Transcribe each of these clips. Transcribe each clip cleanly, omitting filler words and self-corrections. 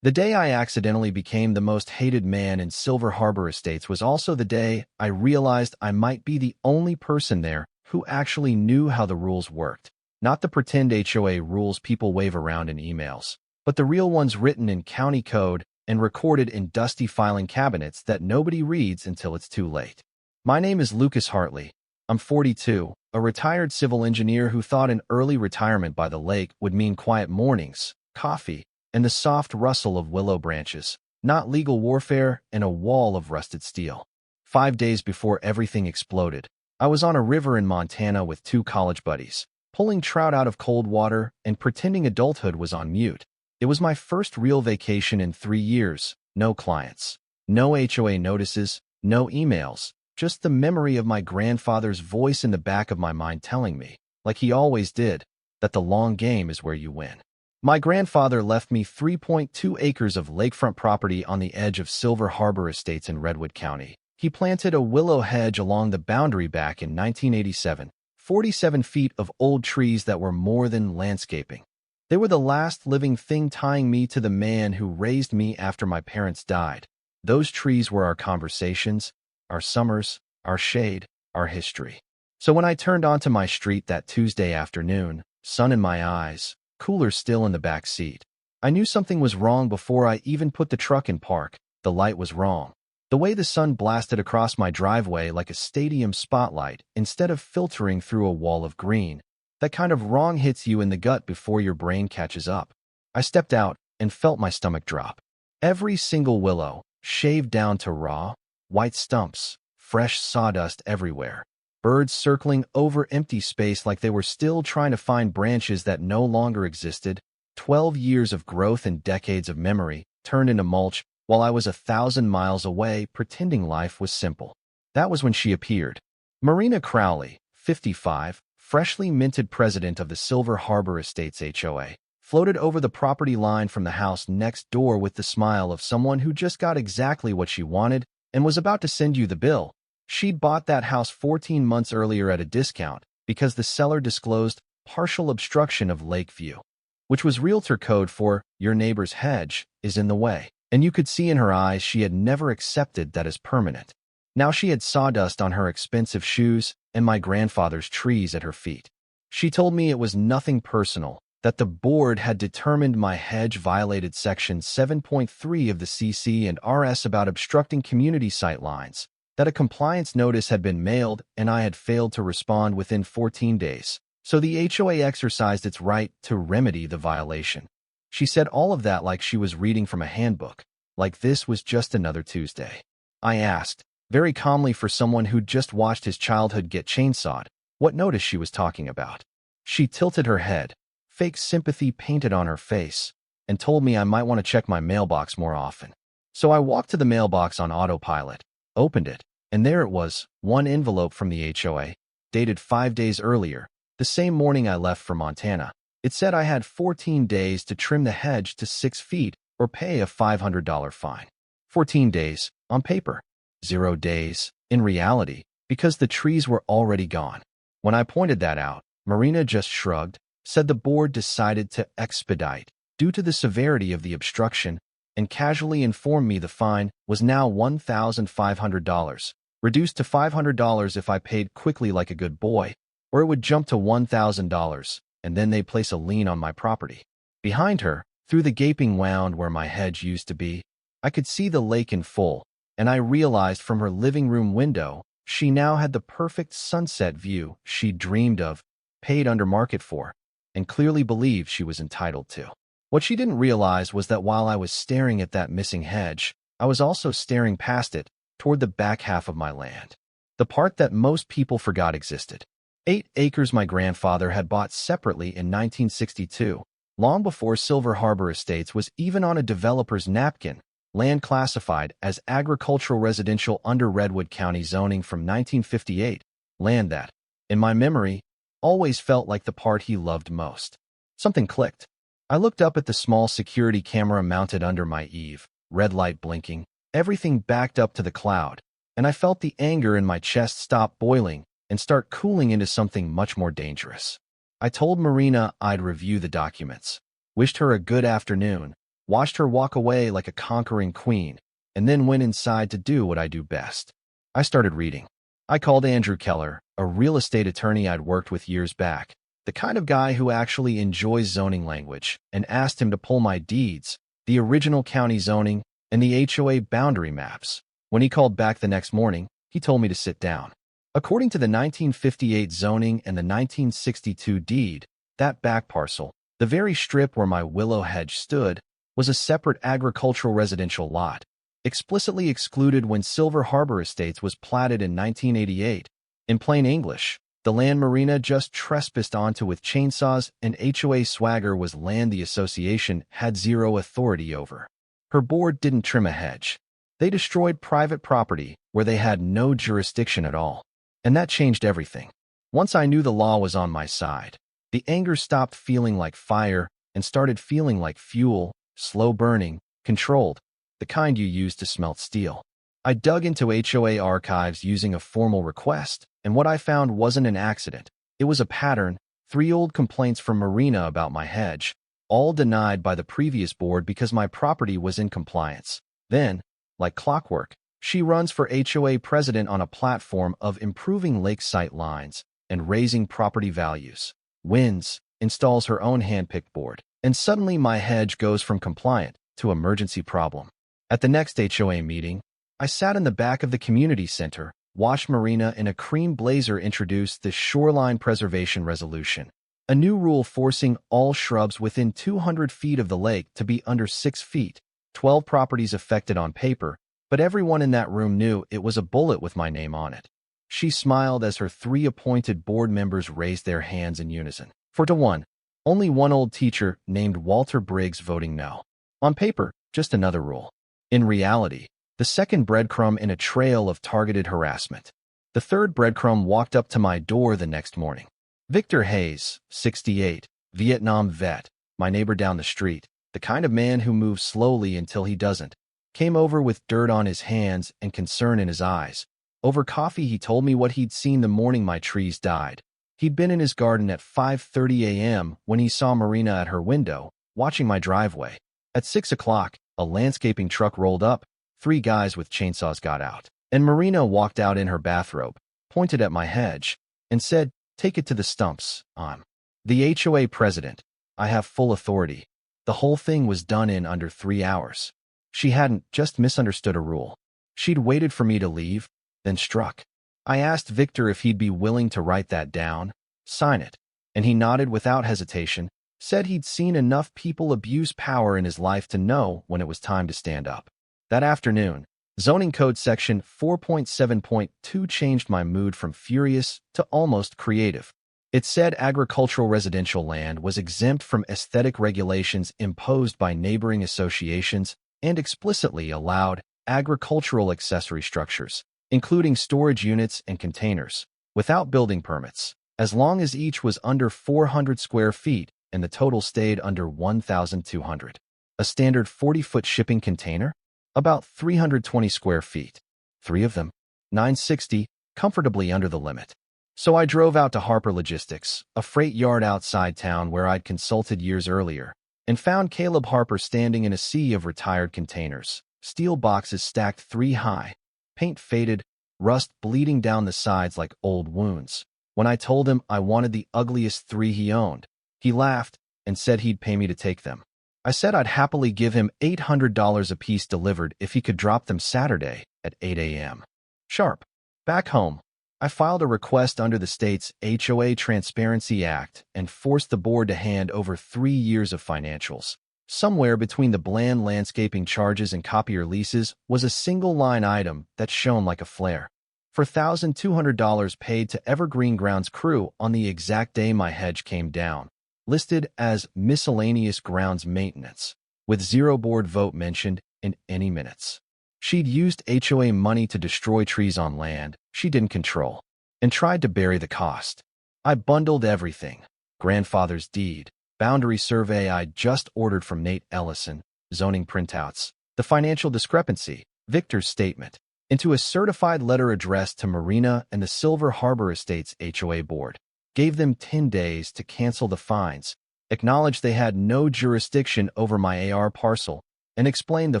The day I accidentally became the most hated man in Silver Harbor Estates was also the day I realized I might be the only person there who actually knew how the rules worked. Not the pretend HOA rules people wave around in emails, but the real ones written in county code and recorded in dusty filing cabinets that nobody reads until it's too late. My name is Lucas Hartley. I'm 42, a retired civil engineer who thought an early retirement by the lake would mean quiet mornings, coffee, and the soft rustle of willow branches, not legal warfare and a wall of rusted steel. 5 days before everything exploded, I was on a river in Montana with 2 college buddies, pulling trout out of cold water and pretending adulthood was on mute. It was my first real vacation in 3 years, no clients, no HOA notices, no emails, just the memory of my grandfather's voice in the back of my mind telling me, like he always did, that the long game is where you win. My grandfather left me 3.2 acres of lakefront property on the edge of Silver Harbor Estates in Redwood County. He planted a willow hedge along the boundary back in 1987, 47 feet of old trees that were more than landscaping. They were the last living thing tying me to the man who raised me after my parents died. Those trees were our conversations, our summers, our shade, our history. So when I turned onto my street that Tuesday afternoon, sun in my eyes, cooler still in the back seat, I knew something was wrong before I even put the truck in park. The light was wrong. The way the sun blasted across my driveway like a stadium spotlight instead of filtering through a wall of green. That kind of wrong hits you in the gut before your brain catches up. I stepped out and felt my stomach drop. Every single willow, shaved down to raw, white stumps, fresh sawdust everywhere. Birds circling over empty space like they were still trying to find branches that no longer existed. 12 years of growth and decades of memory turned into mulch while I was 1,000 miles away pretending life was simple. That was when she appeared. Marina Crowley, 55, freshly minted president of the Silver Harbor Estates HOA, floated over the property line from the house next door with the smile of someone who just got exactly what she wanted and was about to send you the bill. She'd bought that house 14 months earlier at a discount because the seller disclosed partial obstruction of lake view, which was realtor code for your neighbor's hedge is in the way. And you could see in her eyes she had never accepted that as permanent. Now she had sawdust on her expensive shoes and my grandfather's trees at her feet. She told me it was nothing personal, that the board had determined my hedge violated Section 7.3 of the CC and RS about obstructing community sight lines, that a compliance notice had been mailed and I had failed to respond within 14 days, so the HOA exercised its right to remedy the violation. She said all of that like she was reading from a handbook, like this was just another Tuesday. I asked, very calmly for someone who'd just watched his childhood get chainsawed, what notice she was talking about. She tilted her head, fake sympathy painted on her face, and told me I might want to check my mailbox more often. So I walked to the mailbox on autopilot, opened it, and there it was, one envelope from the HOA, dated 5 days earlier, the same morning I left for Montana. It said I had 14 days to trim the hedge to 6 feet or pay a $500 fine. 14 days, on paper. 0 days, in reality, because the trees were already gone. When I pointed that out, Marina just shrugged, said the board decided to expedite due to the severity of the obstruction, and casually informed me the fine was now $1,500, reduced to $500 if I paid quickly like a good boy, or it would jump to $1,000, and then they place a lien on my property. Behind her, through the gaping wound where my hedge used to be, I could see the lake in full, and I realized from her living room window she now had the perfect sunset view she dreamed of, paid under market for, and clearly believed she was entitled to. What she didn't realize was that while I was staring at that missing hedge, I was also staring past it, toward the back half of my land. The part that most people forgot existed. 8 acres my grandfather had bought separately in 1962, long before Silver Harbor Estates was even on a developer's napkin, land classified as agricultural residential under Redwood County zoning from 1958, land that, in my memory, always felt like the part he loved most. Something clicked. I looked up at the small security camera mounted under my eave, red light blinking, everything backed up to the cloud, and I felt the anger in my chest stop boiling and start cooling into something much more dangerous. I told Marina I'd review the documents, wished her a good afternoon, watched her walk away like a conquering queen, and then went inside to do what I do best. I started reading. I called Andrew Keller, a real estate attorney I'd worked with years back, the kind of guy who actually enjoys zoning language, and asked him to pull my deeds, the original county zoning, and the HOA boundary maps. When he called back the next morning, he told me to sit down. According to the 1958 zoning and the 1962 deed, that back parcel, the very strip where my willow hedge stood, was a separate agricultural residential lot, explicitly excluded when Silver Harbor Estates was platted in 1988. In plain English, the land Marina just trespassed onto with chainsaws and HOA swagger was land the association had zero authority over. Her board didn't trim a hedge. They destroyed private property where they had no jurisdiction at all. And that changed everything. Once I knew the law was on my side, the anger stopped feeling like fire and started feeling like fuel, slow burning, controlled, the kind you use to smelt steel. I dug into HOA archives using a formal request, and what I found wasn't an accident. It was a pattern, 3 old complaints from Marina about my hedge, all denied by the previous board because my property was in compliance. Then, like clockwork, she runs for HOA president on a platform of improving lake sight lines and raising property values. Wins, installs her own hand-picked board, and suddenly my hedge goes from compliant to emergency problem. At the next HOA meeting, I sat in the back of the community center, watched Marina in a cream blazer introduce the Shoreline Preservation Resolution, a new rule forcing all shrubs within 200 feet of the lake to be under 6 feet, 12 properties affected on paper, but everyone in that room knew it was a bullet with my name on it. She smiled as her 3 appointed board members raised their hands in unison. 4-1, only one old teacher named Walter Briggs voting no. On paper, just another rule. In reality, the second breadcrumb in a trail of targeted harassment. The third breadcrumb walked up to my door the next morning. Victor Hayes, 68, Vietnam vet, my neighbor down the street, the kind of man who moves slowly until he doesn't, came over with dirt on his hands and concern in his eyes. Over coffee, he told me what he'd seen the morning my trees died. He'd been in his garden at 5:30 a.m. when he saw Marina at her window, watching my driveway. At 6 o'clock, a landscaping truck rolled up, 3 guys with chainsaws got out, and Marina walked out in her bathrobe, pointed at my hedge, and said, "Take it to the stumps, I'm the HOA president. I have full authority." The whole thing was done in under 3 hours. She hadn't just misunderstood a rule. She'd waited for me to leave, then struck. I asked Victor if he'd be willing to write that down, sign it, and he nodded without hesitation, said he'd seen enough people abuse power in his life to know when it was time to stand up. That afternoon, Zoning Code Section 4.7.2 changed my mood from furious to almost creative. It said agricultural residential land was exempt from aesthetic regulations imposed by neighboring associations and explicitly allowed agricultural accessory structures, including storage units and containers, without building permits, as long as each was under 400 square feet and the total stayed under 1,200. A standard 40-foot shipping container? About 320 square feet. 3 of them, 960, comfortably under the limit. So I drove out to Harper Logistics, a freight yard outside town where I'd consulted years earlier, and found Caleb Harper standing in a sea of retired containers, steel boxes stacked 3 high, paint faded, rust bleeding down the sides like old wounds. When I told him I wanted the ugliest 3 he owned, he laughed and said he'd pay me to take them. I said I'd happily give him $800 apiece delivered if he could drop them Saturday at 8 a.m. sharp. Back home, I filed a request under the state's HOA Transparency Act and forced the board to hand over 3 years of financials. Somewhere between the bland landscaping charges and copier leases was a single line item that shone like a flare. For $1,200 paid to Evergreen Grounds crew on the exact day my hedge came down, listed as miscellaneous grounds maintenance, with 0 board vote mentioned in any minutes. She'd used HOA money to destroy trees on land she didn't control, and tried to bury the cost. I bundled everything: grandfather's deed, boundary survey I'd just ordered from Nate Ellison, zoning printouts, the financial discrepancy, Victor's statement, into a certified letter addressed to Marina and the Silver Harbor Estates HOA board. Gave them 10 days to cancel the fines, acknowledged they had no jurisdiction over my AR parcel, and explained the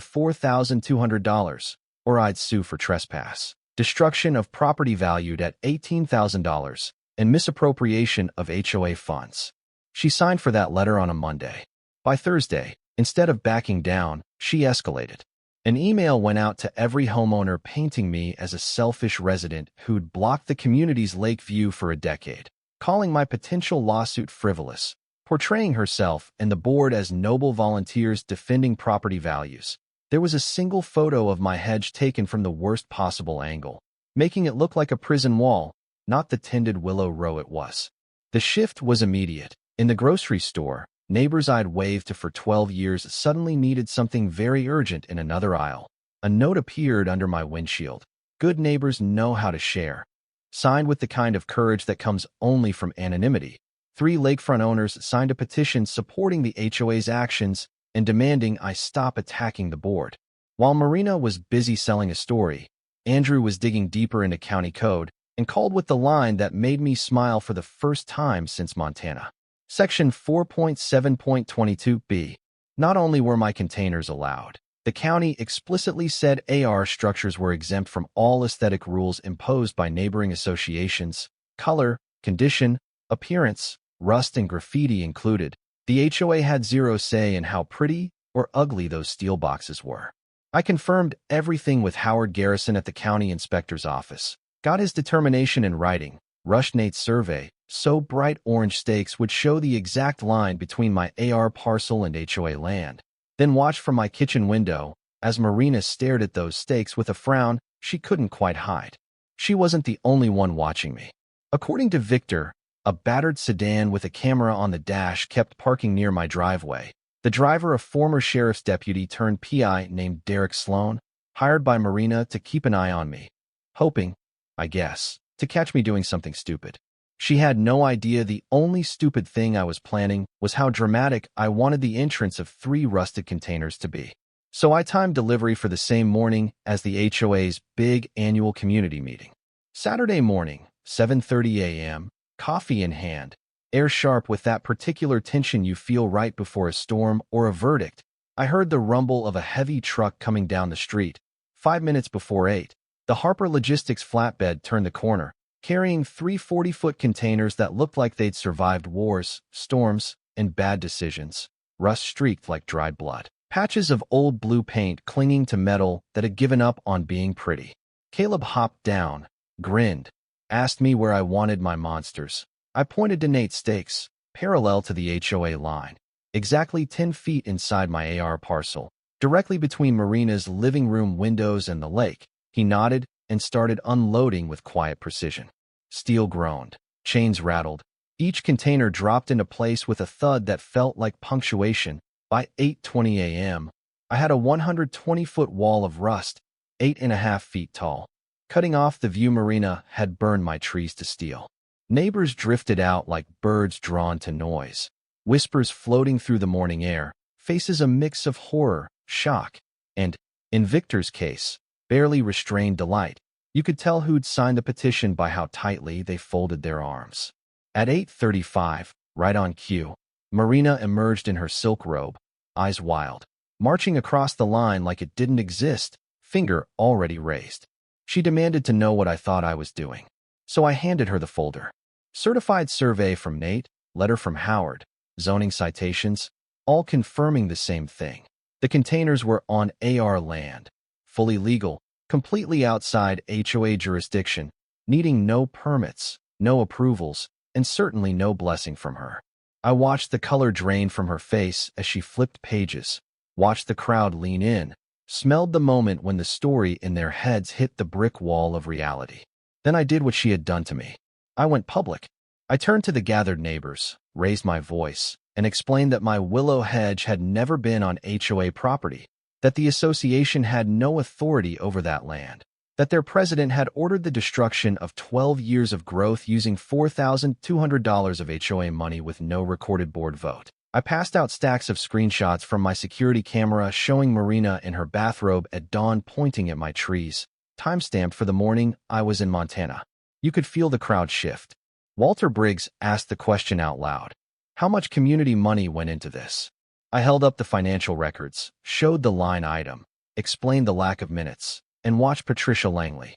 $4,200, or I'd sue for trespass, destruction of property valued at $18,000, and misappropriation of HOA funds. She signed for that letter on a Monday. By Thursday, instead of backing down, she escalated. An email went out to every homeowner painting me as a selfish resident who'd blocked the community's lake view for a decade, calling my potential lawsuit frivolous, portraying herself and the board as noble volunteers defending property values. There was a single photo of my hedge taken from the worst possible angle, making it look like a prison wall, not the tended willow row it was. The shift was immediate. In the grocery store, neighbors I'd waved to for 12 years suddenly needed something very urgent in another aisle. A note appeared under my windshield. Good neighbors know how to share. Signed with the kind of courage that comes only from anonymity. 3 lakefront owners signed a petition supporting the HOA's actions and demanding I stop attacking the board. While Marina was busy selling a story, Andrew was digging deeper into county code and called with the line that made me smile for the first time since Montana. Section 4.7.22b. Not only were my containers allowed, the county explicitly said AR structures were exempt from all aesthetic rules imposed by neighboring associations, color, condition, appearance, rust, and graffiti included. The HOA had zero say in how pretty or ugly those steel boxes were. I confirmed everything with Howard Garrison at the county inspector's office, got his determination in writing, rushed Nate's survey, so bright orange stakes would show the exact line between my AR parcel and HOA land, then watched from my kitchen window as Marina stared at those stakes with a frown she couldn't quite hide. She wasn't the only one watching me. According to Victor, a battered sedan with a camera on the dash kept parking near my driveway. The driver, a former sheriff's deputy turned PI named Derek Sloan, hired by Marina to keep an eye on me, hoping, I guess, to catch me doing something stupid. She had no idea the only stupid thing I was planning was how dramatic I wanted the entrance of 3 rusted containers to be. So I timed delivery for the same morning as the HOA's big annual community meeting. Saturday morning, 7:30 a.m., coffee in hand, air sharp with that particular tension you feel right before a storm or a verdict. I heard the rumble of a heavy truck coming down the street. 5 minutes before 8, the Harper Logistics flatbed turned the corner, carrying 3 40-foot containers that looked like they'd survived wars, storms, and bad decisions, rust-streaked like dried blood. Patches of old blue paint clinging to metal that had given up on being pretty. Caleb hopped down, grinned, asked me where I wanted my monsters. I pointed to Nate's stakes, parallel to the HOA line, exactly 10 feet inside my AR parcel, directly between Marina's living room windows and the lake. He nodded and started unloading with quiet precision. Steel groaned, chains rattled. Each container dropped into place with a thud that felt like punctuation. By 8:20 a.m., I had a 120-foot wall of rust, 8.5 feet tall, cutting off the view. Marina had burned my trees to steel. Neighbors drifted out like birds drawn to noise, whispers floating through the morning air, faces a mix of horror, shock, and, in Victor's case, barely restrained delight. You could tell who'd signed the petition by how tightly they folded their arms. At 8:35, right on cue, Marina emerged in her silk robe, eyes wild, marching across the line like it didn't exist, finger already raised. She demanded to know what I thought I was doing. So I handed her the folder. Certified survey from Nate, letter from Howard, zoning citations, all confirming the same thing. The containers were on AR land, fully legal, completely outside HOA jurisdiction, needing no permits, no approvals, and certainly no blessing from her. I watched the color drain from her face as she flipped pages, watched the crowd lean in, smelled the moment when the story in their heads hit the brick wall of reality. Then I did what she had done to me. I went public. I turned to the gathered neighbors, raised my voice, and explained that my willow hedge had never been on HOA property, that the association had no authority over that land, that their president had ordered the destruction of 12 years of growth using $4,200 of HOA money with no recorded board vote. I passed out stacks of screenshots from my security camera showing Marina in her bathrobe at dawn pointing at my trees, timestamped for the morning I was in Montana. You could feel the crowd shift. Walter Briggs asked the question out loud. How much community money went into this? I held up the financial records, showed the line item, explained the lack of minutes, and watched Patricia Langley.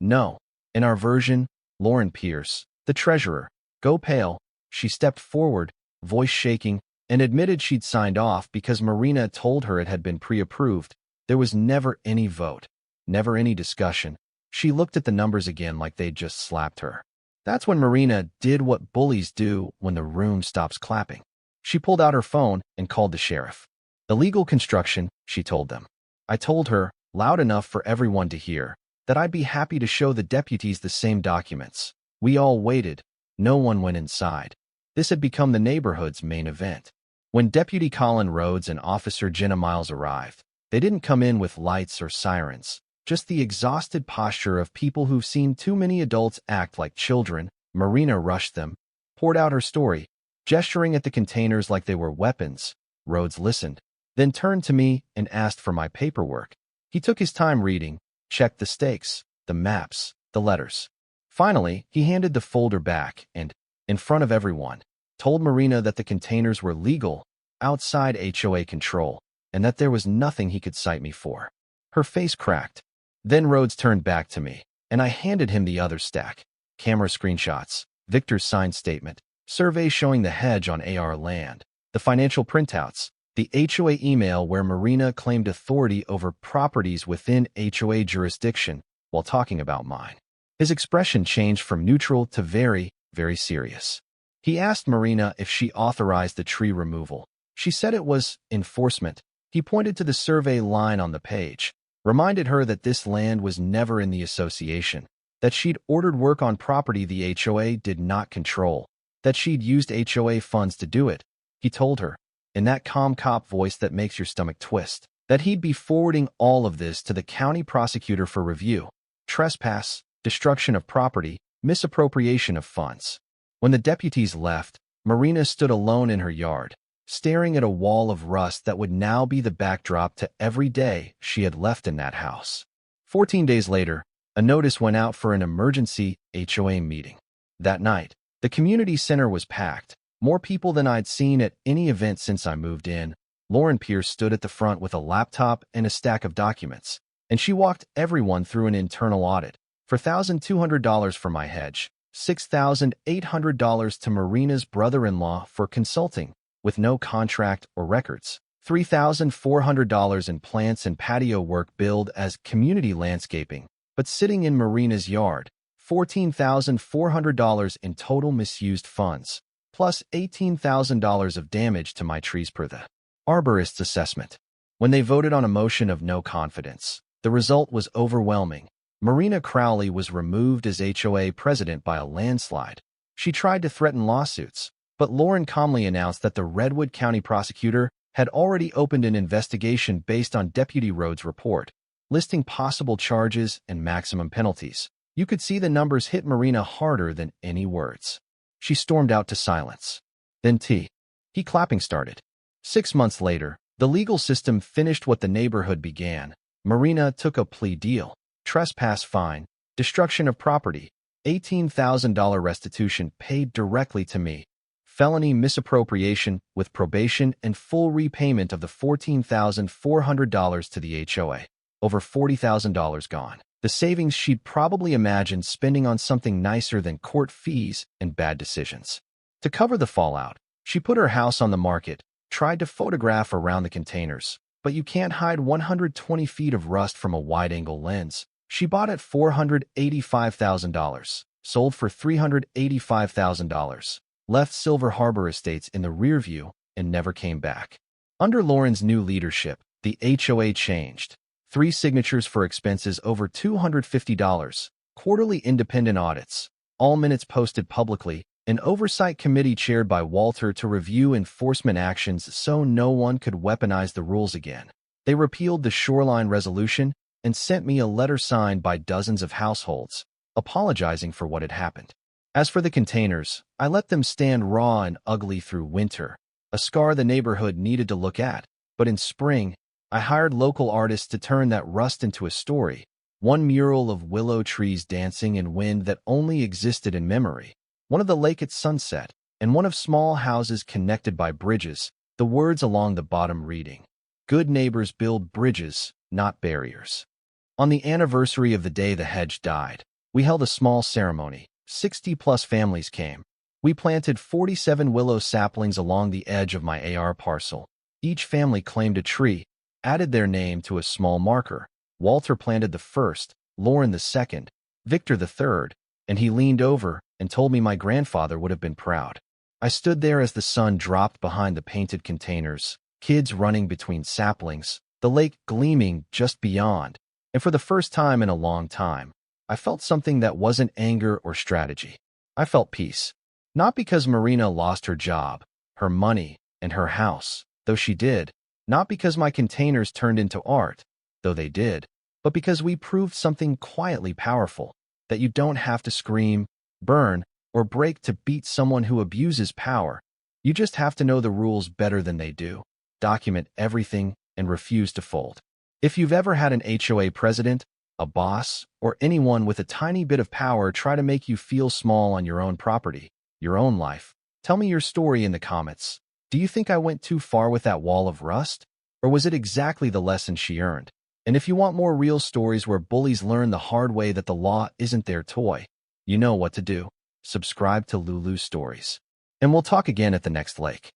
No. In our version, Lauren Pierce, the treasurer, go pale. She stepped forward, voice shaking, and admitted she'd signed off because Marina told her it had been pre-approved. There was never any vote, never any discussion. She looked at the numbers again like they'd just slapped her. That's when Marina did what bullies do when the room stops clapping. She pulled out her phone and called the sheriff. Illegal construction, she told them. I told her, loud enough for everyone to hear, that I'd be happy to show the deputies the same documents. We all waited. No one went inside. This had become the neighborhood's main event. When Deputy Colin Rhodes and Officer Jenna Miles arrived, they didn't come in with lights or sirens, just the exhausted posture of people who've seen too many adults act like children. Marina rushed them, poured out her story, gesturing at the containers like they were weapons. Rhodes listened, then turned to me and asked for my paperwork. He took his time reading, checked the stakes, the maps, the letters. Finally, he handed the folder back and, in front of everyone, told Marina that the containers were legal, outside HOA control, and that there was nothing he could cite me for. Her face cracked. Then Rhodes turned back to me, and I handed him the other stack. Camera screenshots, Victor's signed statement, survey showing the hedge on AR land, the financial printouts, the HOA email where Marina claimed authority over properties within HOA jurisdiction while talking about mine. His expression changed from neutral to very, very serious. He asked Marina if she authorized the tree removal. She said it was enforcement. He pointed to the survey line on the page, reminded her that this land was never in the association, that she'd ordered work on property the HOA did not control, that she'd used HOA funds to do it. He told her, in that calm cop voice that makes your stomach twist, that he'd be forwarding all of this to the county prosecutor for review. Trespass, destruction of property, misappropriation of funds. When the deputies left, Marina stood alone in her yard, staring at a wall of rust that would now be the backdrop to every day she had left in that house. 14 days later, a notice went out for an emergency HOA meeting. That night, the community center was packed, more people than I'd seen at any event since I moved in. Lauren Pierce stood at the front with a laptop and a stack of documents, and she walked everyone through an internal audit. For $1,200 for my hedge, $6,800 to Marina's brother-in-law for consulting, with no contract or records, $3,400 in plants and patio work billed as community landscaping, but sitting in Marina's yard, $14,400 in total misused funds, plus $18,000 of damage to my trees per the arborist's assessment. When they voted on a motion of no confidence, the result was overwhelming. Marina Crowley was removed as HOA president by a landslide. She tried to threaten lawsuits, but Lauren calmly announced that the Redwood County prosecutor had already opened an investigation based on Deputy Rhodes' report, listing possible charges and maximum penalties. You could see the numbers hit Marina harder than any words. She stormed out to silence. Then he clapping started. 6 months later, the legal system finished what the neighborhood began. Marina took a plea deal. Trespass fine, destruction of property, $18,000 restitution paid directly to me, felony misappropriation with probation and full repayment of the $14,400 to the HOA, over $40,000 gone. The savings she'd probably imagined spending on something nicer than court fees and bad decisions. To cover the fallout, she put her house on the market, tried to photograph around the containers, but you can't hide 120 feet of rust from a wide-angle lens. She bought at $485,000, sold for $385,000, left Silver Harbor Estates in the rearview, and never came back. Under Lauren's new leadership, the HOA changed. 3 signatures for expenses over $250, quarterly independent audits, all minutes posted publicly, an oversight committee chaired by Walter to review enforcement actions so no one could weaponize the rules again. They repealed the shoreline resolution and sent me a letter signed by dozens of households, apologizing for what had happened. As for the containers, I let them stand raw and ugly through winter, a scar the neighborhood needed to look at. But in spring, I hired local artists to turn that rust into a story, one mural of willow trees dancing in wind that only existed in memory, one of the lake at sunset, and one of small houses connected by bridges, the words along the bottom reading, "Good neighbors build bridges, not barriers." On the anniversary of the day the hedge died, we held a small ceremony. 60-plus families came. We planted 47 willow saplings along the edge of my AR parcel. Each family claimed a tree, added their name to a small marker. Walter planted the first, Lauren the second, Victor the third, and he leaned over and told me my grandfather would have been proud. I stood there as the sun dropped behind the painted containers, kids running between saplings, the lake gleaming just beyond, and for the first time in a long time, I felt something that wasn't anger or strategy. I felt peace. Not because Marina lost her job, her money, and her house, though she did. Not because my containers turned into art, though they did. But because we proved something quietly powerful, that you don't have to scream, burn, or break to beat someone who abuses power. You just have to know the rules better than they do, document everything, and refuse to fold. If you've ever had an HOA president, a boss, or anyone with a tiny bit of power try to make you feel small on your own property, your own life, tell me your story in the comments. Do you think I went too far with that wall of rust? Or was it exactly the lesson she earned? And if you want more real stories where bullies learn the hard way that the law isn't their toy, you know what to do. Subscribe to LULU Stories. And we'll talk again at the next lake.